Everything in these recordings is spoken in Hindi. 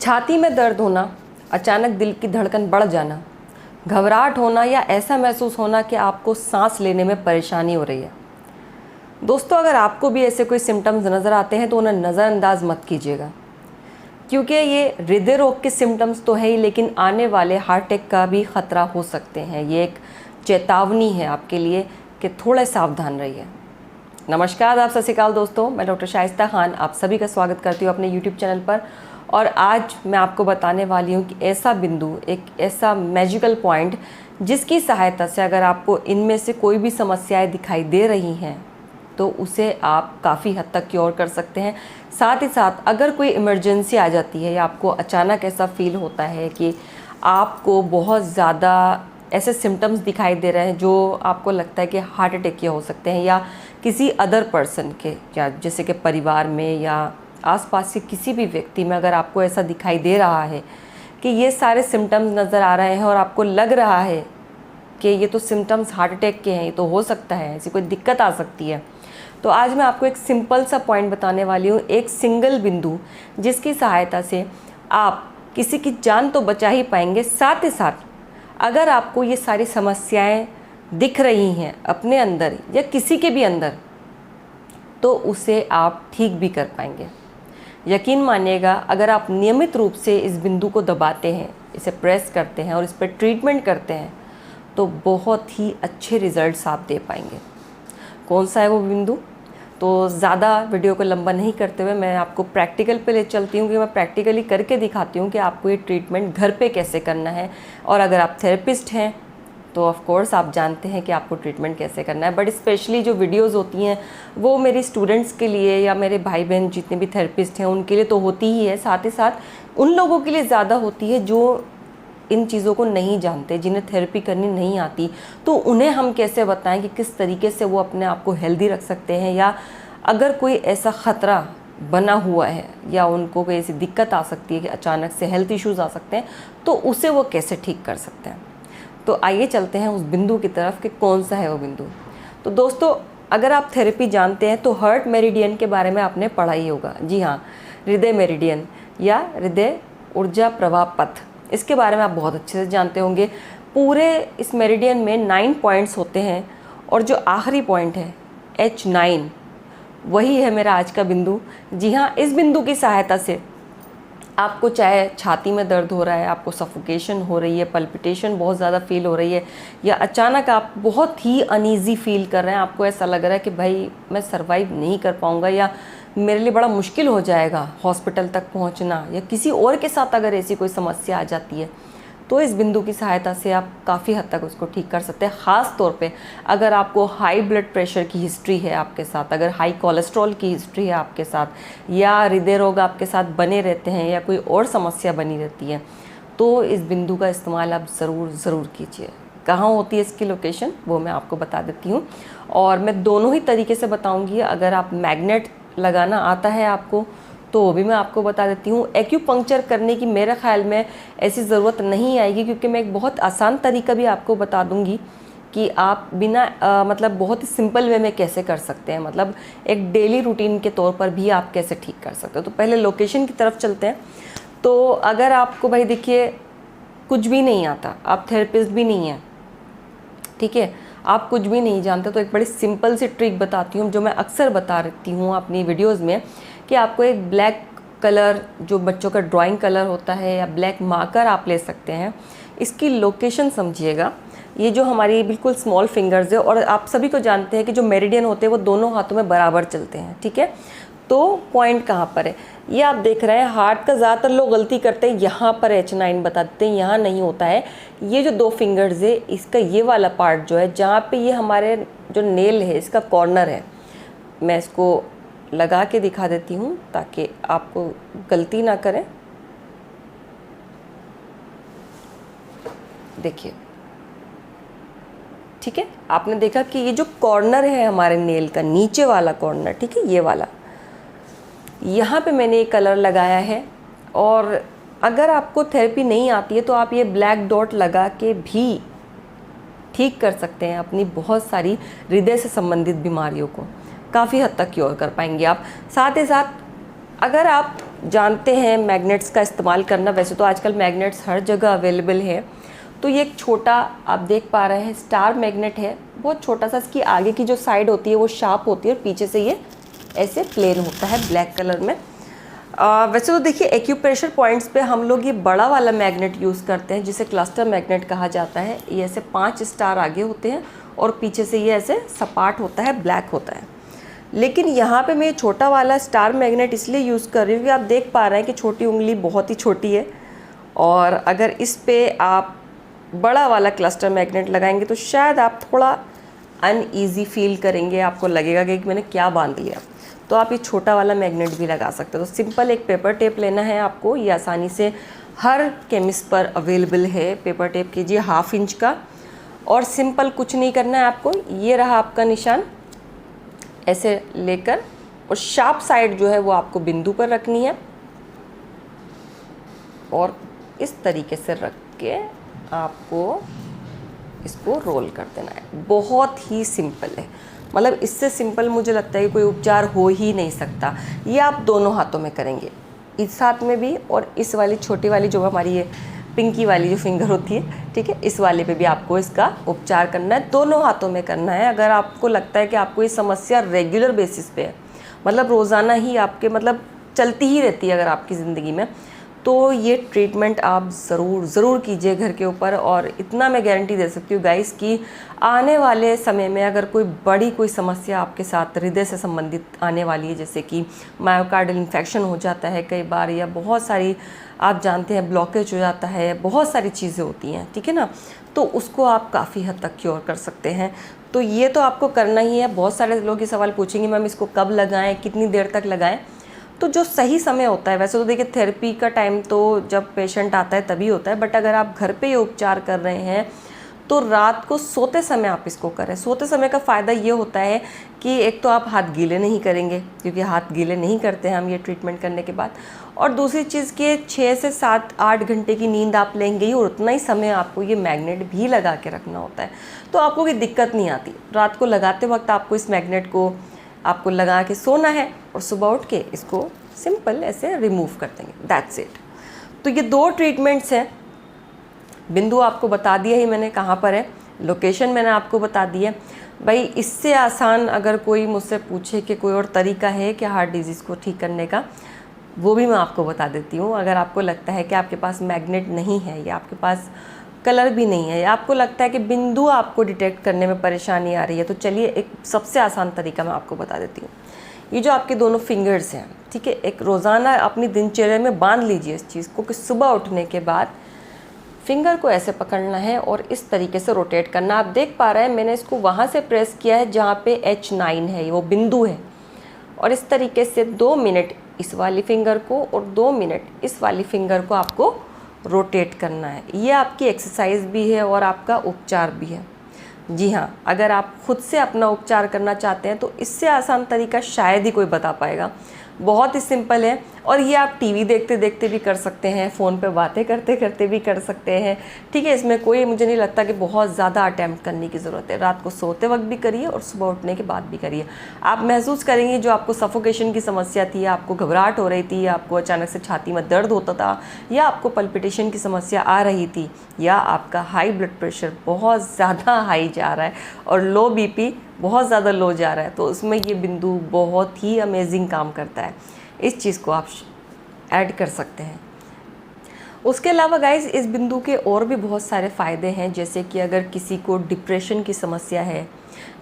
छाती में दर्द होना, अचानक दिल की धड़कन बढ़ जाना, घबराहट होना या ऐसा महसूस होना कि आपको सांस लेने में परेशानी हो रही है। दोस्तों, अगर आपको भी ऐसे कोई सिम्टम्स नज़र आते हैं तो उन्हें नज़रअंदाज मत कीजिएगा, क्योंकि ये हृदय रोग के सिम्टम्स तो है ही, लेकिन आने वाले हार्ट अटैक का भी ख़तरा हो सकते हैं। ये एक चेतावनी है आपके लिए कि थोड़ा सावधान रहिए। नमस्कार, आप सत श्री अकाल दोस्तों, मैं डॉक्टर शाइस्ता खान आप सभी का स्वागत करती हूँ अपने यूट्यूब चैनल पर। और आज मैं आपको बताने वाली हूँ कि ऐसा बिंदु, एक ऐसा मैजिकल पॉइंट जिसकी सहायता से अगर आपको इनमें से कोई भी समस्याएं दिखाई दे रही हैं तो उसे आप काफ़ी हद तक क्योर कर सकते हैं। साथ ही साथ अगर कोई इमरजेंसी आ जाती है या आपको अचानक ऐसा फील होता है कि आपको बहुत ज़्यादा ऐसे सिम्टम्स दिखाई दे रहे हैं जो आपको लगता है कि हार्ट अटैक के हो सकते हैं, या किसी अदर पर्सन के, या जैसे कि परिवार में या आसपास के किसी भी व्यक्ति में अगर आपको ऐसा दिखाई दे रहा है कि ये सारे सिम्टम्स नज़र आ रहे हैं और आपको लग रहा है कि ये तो सिम्टम्स हार्ट अटैक के हैं, ये तो हो सकता है, ऐसी कोई दिक्कत आ सकती है, तो आज मैं आपको एक सिंपल सा पॉइंट बताने वाली हूँ, एक सिंगल बिंदु जिसकी सहायता से आप किसी की जान तो बचा ही पाएंगे। साथ ही साथ अगर आपको ये सारी समस्याएं दिख रही हैं अपने अंदर या किसी के भी अंदर, तो उसे आप ठीक भी कर पाएंगे। यकीन मानिएगा, अगर आप नियमित रूप से इस बिंदु को दबाते हैं, इसे प्रेस करते हैं और इस पर ट्रीटमेंट करते हैं तो बहुत ही अच्छे रिजल्ट्स आप दे पाएंगे। कौन सा है वो बिंदु? तो ज़्यादा वीडियो को लंबा नहीं करते हुए मैं आपको प्रैक्टिकल पे ले चलती हूँ कि मैं प्रैक्टिकली करके दिखाती हूँ कि आपको ये ट्रीटमेंट घर पे कैसे करना है। और अगर आप थेरेपिस्ट हैं तो ऑफ कोर्स आप जानते हैं कि आपको ट्रीटमेंट कैसे करना है, बट स्पेशली जो वीडियोस होती हैं वो मेरी स्टूडेंट्स के लिए या मेरे भाई बहन जितने भी थेरेपिस्ट हैं उनके लिए तो होती ही है, साथ ही साथ उन लोगों के लिए ज़्यादा होती है जो इन चीज़ों को नहीं जानते, जिन्हें थेरेपी करनी नहीं आती। तो उन्हें हम कैसे बताएं कि किस तरीके से वो अपने आप को हेल्दी रख सकते हैं, या अगर कोई ऐसा ख़तरा बना हुआ है या उनको कोई ऐसी दिक्कत आ सकती है कि अचानक से हेल्थ इश्यूज़ आ सकते हैं, तो उसे वो कैसे ठीक कर सकते हैं। तो आइए चलते हैं उस बिंदु की तरफ कि कौन सा है वो बिंदु। तो दोस्तों, अगर आप थेरेपी जानते हैं तो हार्ट मेरिडियन के बारे में आपने पढ़ा ही होगा। जी हाँ, हृदय मेरिडियन या हृदय ऊर्जा प्रवाह पथ, इसके बारे में आप बहुत अच्छे से जानते होंगे। पूरे इस मेरिडियन में 9 पॉइंट्स होते हैं और जो आखिरी पॉइंट है H9, वही है मेरा आज का बिंदु। जी हाँ, इस बिंदु की सहायता से आपको चाहे छाती में दर्द हो रहा है, आपको सफोकेशन हो रही है, पल्पिटेशन बहुत ज़्यादा फील हो रही है, या अचानक आप बहुत ही अनईज़ी फील कर रहे हैं, आपको ऐसा लग रहा है कि भाई मैं सर्वाइव नहीं कर पाऊँगा या मेरे लिए बड़ा मुश्किल हो जाएगा हॉस्पिटल तक पहुंचना, या किसी और के साथ अगर ऐसी कोई समस्या आ जाती है, तो इस बिंदु की सहायता से आप काफ़ी हद तक उसको ठीक कर सकते हैं। ख़ास तौर पे अगर आपको हाई ब्लड प्रेशर की हिस्ट्री है आपके साथ, अगर हाई कोलेस्ट्रॉल की हिस्ट्री है आपके साथ, या हृदय रोग आपके साथ बने रहते हैं, या कोई और समस्या बनी रहती है, तो इस बिंदु का इस्तेमाल आप ज़रूर कीजिए। कहाँ होती है इसकी लोकेशन वो मैं आपको बता देती हूँ, और मैं दोनों ही तरीके से बताऊँगी। अगर आप मैग्नेट लगाना आता है आपको तो वो भी मैं आपको बता देती हूँ। एक्यूपंक्चर करने की मेरे ख्याल में ऐसी ज़रूरत नहीं आएगी, क्योंकि मैं एक बहुत आसान तरीका भी आपको बता दूँगी कि आप बिना मतलब बहुत ही सिंपल वे में कैसे कर सकते हैं, मतलब एक डेली रूटीन के तौर पर भी आप कैसे ठीक कर सकते हो। तो पहले लोकेशन की तरफ चलते हैं। तो अगर आपको भाई देखिए कुछ भी नहीं आता, आप थेरेपिस्ट भी नहीं हैं, ठीक है, आप कुछ भी नहीं जानते, तो एक बड़ी सिंपल सी ट्रिक बताती हूँ जो मैं अक्सर बता रहती हूँ अपनी वीडियोस में, कि आपको एक ब्लैक कलर, जो बच्चों का ड्राइंग कलर होता है, या ब्लैक मार्कर आप ले सकते हैं। इसकी लोकेशन समझिएगा, ये जो हमारी बिल्कुल स्मॉल फिंगर्स है, और आप सभी को जानते हैं कि जो मेरिडियन होते हैं वो दोनों हाथों में बराबर चलते हैं, ठीक है। तो पॉइंट कहाँ पर है ये आप देख रहे हैं। हार्ट का ज़्यादातर लोग गलती करते हैं, यहाँ पर H9 बता देते हैं, यहाँ नहीं होता है। ये जो 2 फिंगर्स है, इसका ये वाला पार्ट जो है, जहाँ पे ये हमारे जो नेल है इसका कॉर्नर है, मैं इसको लगा के दिखा देती हूँ ताकि आपको गलती ना करें। देखिए, ठीक है, आपने देखा कि ये जो कॉर्नर है हमारे नेल का, नीचे वाला कॉर्नर, ठीक है, ये वाला, यहाँ पे मैंने ये कलर लगाया है। और अगर आपको थेरेपी नहीं आती है तो आप ये ब्लैक डॉट लगा के भी ठीक कर सकते हैं अपनी बहुत सारी हृदय से संबंधित बीमारियों को, काफ़ी हद तक क्योर कर पाएंगे आप। साथ ही साथ अगर आप जानते हैं मैग्नेट्स का इस्तेमाल करना। वैसे तो आजकल मैग्नेट्स हर जगह अवेलेबल है। तो ये एक छोटा आप देख पा रहे हैं स्टार मैग्नेट है, बहुत छोटा सा। इसकी आगे की जो साइड होती है वो शार्प होती है और पीछे से ये ऐसे प्लेन होता है ब्लैक कलर में। वैसे तो देखिए एक्यूप्रेशर पॉइंट्स पे हम लोग ये बड़ा वाला मैग्नेट यूज़ करते हैं जिसे क्लस्टर मैग्नेट कहा जाता है। ये ऐसे 5 स्टार आगे होते हैं और पीछे से ये ऐसे सपाट होता है, ब्लैक होता है। लेकिन यहाँ पे मैं छोटा वाला स्टार मैग्नेट इसलिए यूज़ कर रही हूँ कि आप देख पा रहे हैं कि छोटी उंगली बहुत ही छोटी है, और अगर इस पे आप बड़ा वाला क्लस्टर मैग्नेट लगाएंगे तो शायद आप थोड़ा अनईजी फील करेंगे, आपको लगेगा कि मैंने क्या बांध लिया। तो आप ये छोटा वाला मैग्नेट भी लगा सकते हो। तो सिंपल एक पेपर टेप लेना है आपको, ये आसानी से हर केमिस्ट पर अवेलेबल है। पेपर टेप कीजिए 1/2 इंच का, और सिंपल कुछ नहीं करना है आपको। ये रहा आपका निशान, ऐसे लेकर और शार्प साइड जो है वो आपको बिंदु पर रखनी है, और इस तरीके से रख के आपको इसको रोल कर देना है। बहुत ही सिंपल है, मतलब इससे सिंपल मुझे लगता है कि कोई उपचार हो ही नहीं सकता। ये आप दोनों हाथों में करेंगे, इस हाथ में भी और इस वाली छोटी वाली जो हमारी ये पिंकी वाली जो फिंगर होती है, ठीक है, इस वाले पे भी आपको इसका उपचार करना है। दोनों हाथों में करना है। अगर आपको लगता है कि आपको ये समस्या रेगुलर बेसिस पे है, मतलब रोज़ाना ही आपके मतलब चलती ही रहती है अगर आपकी ज़िंदगी में, तो ये ट्रीटमेंट आप ज़रूर कीजिए घर के ऊपर। और इतना मैं गारंटी दे सकती हूँ गाइस कि आने वाले समय में अगर कोई समस्या आपके साथ हृदय से संबंधित आने वाली है, जैसे कि मायोकार्डियल इन्फेक्शन हो जाता है कई बार, या बहुत सारी आप जानते हैं ब्लॉकेज हो जाता है, बहुत सारी चीज़ें होती हैं, ठीक है ना, तो उसको आप काफ़ी हद तक क्योर कर सकते हैं। तो ये तो आपको करना ही है। बहुत सारे लोग ये सवाल पूछेंगे मैम इसको कब लगाएं, कितनी देर तक लगाएं। तो जो सही समय होता है, वैसे तो देखिए थेरेपी का टाइम तो जब पेशेंट आता है तभी होता है, बट अगर आप घर पे ये उपचार कर रहे हैं तो रात को सोते समय आप इसको करें। सोते समय का फ़ायदा ये होता है कि एक तो आप हाथ गीले नहीं करेंगे, क्योंकि हाथ गीले नहीं करते हैं हम ये ट्रीटमेंट करने के बाद, और दूसरी चीज़ कि 6 से 7-8 घंटे की नींद आप लेंगे ही, और उतना ही समय आपको ये मैग्नेट भी लगा के रखना होता है। तो आपको कोई दिक्कत नहीं आती। रात को लगाते वक्त आपको इस मैग्नेट को आपको लगा के सोना है, और सुबह उठ के इसको सिंपल ऐसे रिमूव कर देंगे, दैट्स इट। तो ये 2 ट्रीटमेंट्स हैं। बिंदु आपको बता दिया ही मैंने कहाँ पर है, लोकेशन मैंने आपको बता दी है। भाई इससे आसान अगर कोई मुझसे पूछे कि कोई और तरीका है कि हार्ट डिजीज़ को ठीक करने का, वो भी मैं आपको बता देती हूँ। अगर आपको लगता है कि आपके पास मैग्नेट नहीं है, या आपके पास कलर भी नहीं है, या आपको लगता है कि बिंदु आपको डिटेक्ट करने में परेशानी आ रही है, तो चलिए एक सबसे आसान तरीका मैं आपको बता देती हूँ। ये जो आपके दोनों फिंगर्स हैं, ठीक है, एक रोज़ाना अपनी दिनचर्या में बांध लीजिए इस चीज़ को कि सुबह उठने के बाद फिंगर को ऐसे पकड़ना है और इस तरीके से रोटेट करना। आप देख पा रहे हैं मैंने इसको वहाँ से प्रेस किया है जहाँ पे H9 है, वो बिंदु है, और इस तरीके से 2 मिनट इस वाली फिंगर को और 2 मिनट इस वाली फिंगर को आपको रोटेट करना है। ये आपकी एक्सरसाइज भी है और आपका उपचार भी है। जी हाँ, अगर आप खुद से अपना उपचार करना चाहते हैं तो इससे आसान तरीका शायद ही कोई बता पाएगा। बहुत ही सिंपल है, और ये आप टीवी देखते देखते भी कर सकते हैं, फ़ोन पे बातें करते करते भी कर सकते हैं, ठीक है। इसमें कोई मुझे नहीं लगता कि बहुत ज़्यादा अटैम्प्ट करने की ज़रूरत है। रात को सोते वक्त भी करिए और सुबह उठने के बाद भी करिए। आप महसूस करेंगे जो आपको सफोकेशन की समस्या थी, आपको घबराहट हो रही थी, आपको अचानक से छाती में दर्द होता था, या आपको पल्पिटेशन की समस्या आ रही थी, या आपका हाई ब्लड प्रेशर बहुत ज़्यादा हाई जा रहा है और लो BP बहुत ज़्यादा लो जा रहा है, तो उसमें ये बिंदु बहुत ही अमेजिंग काम करता है। इस चीज़ को आप ऐड कर सकते हैं। उसके अलावा गाइस इस बिंदु के और भी बहुत सारे फ़ायदे हैं, जैसे कि अगर किसी को डिप्रेशन की समस्या है,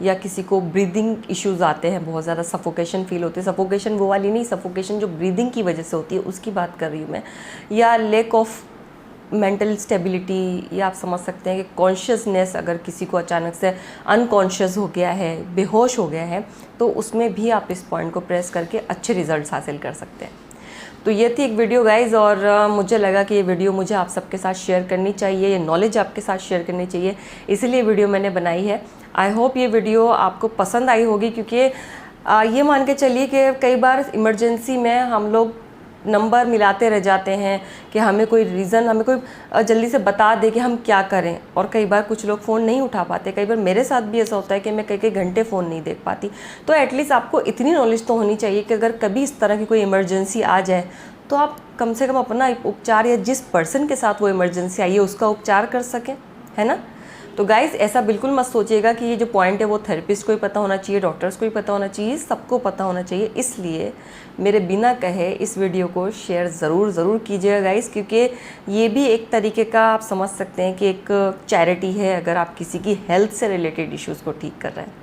या किसी को ब्रीदिंग इश्यूज़ आते हैं, बहुत ज़्यादा सफोकेशन फील होती है, सफोकेशन वो वाली नहीं, सफोकेशन जो ब्रीदिंग की वजह से होती है उसकी बात कर रही हूँ मैं, या लैक ऑफ मेंटल स्टेबिलिटी, या आप समझ सकते हैं कि कॉन्शियसनेस, अगर किसी को अचानक से अनकॉन्शियस हो गया है, बेहोश हो गया है, तो उसमें भी आप इस पॉइंट को प्रेस करके अच्छे रिजल्ट्स हासिल कर सकते हैं। तो ये थी एक वीडियो गाइज़, और मुझे लगा कि ये वीडियो मुझे आप सबके साथ शेयर करनी चाहिए, ये नॉलेज आपके साथ शेयर करनी चाहिए, इसीलिए वीडियो मैंने बनाई है। आई होप ये वीडियो आपको पसंद आई होगी, क्योंकि ये मान के चलिए कि कई बार इमरजेंसी में हम लोग नंबर मिलाते रह जाते हैं कि हमें कोई रीज़न, हमें कोई जल्दी से बता दे कि हम क्या करें, और कई बार कुछ लोग फ़ोन नहीं उठा पाते। कई बार मेरे साथ भी ऐसा होता है कि मैं कई घंटे फ़ोन नहीं देख पाती। तो एटलीस्ट आपको इतनी नॉलेज तो होनी चाहिए कि अगर कभी इस तरह की कोई इमरजेंसी आ जाए तो आप कम से कम अपना उपचार या जिस पर्सन के साथ वो इमरजेंसी आई है उसका उपचार कर सकें, है ना। तो गाइज़ ऐसा बिल्कुल मत सोचिएगा कि ये जो पॉइंट है वो थेरेपिस्ट को ही पता होना चाहिए, डॉक्टर्स को ही पता होना चाहिए, सबको पता होना चाहिए। इसलिए मेरे बिना कहे इस वीडियो को शेयर ज़रूर कीजिएगा गाइज़, क्योंकि ये भी एक तरीके का आप समझ सकते हैं कि एक चैरिटी है अगर आप किसी की हेल्थ से रिलेटेड इश्यूज़ को ठीक कर रहे हैं।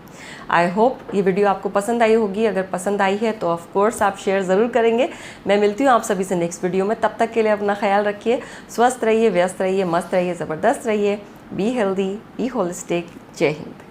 आई होप ये वीडियो आपको पसंद आई होगी। अगर पसंद आई है तो ऑफ कोर्स आप शेयर ज़रूर करेंगे। मैं मिलती हूँ आप सभी से नेक्स्ट वीडियो में। तब तक के लिए अपना ख्याल रखिए, स्वस्थ रहिए, व्यस्त रहिए, मस्त रहिए, ज़बरदस्त रहिए। Be healthy, be holistic. जय हिंद।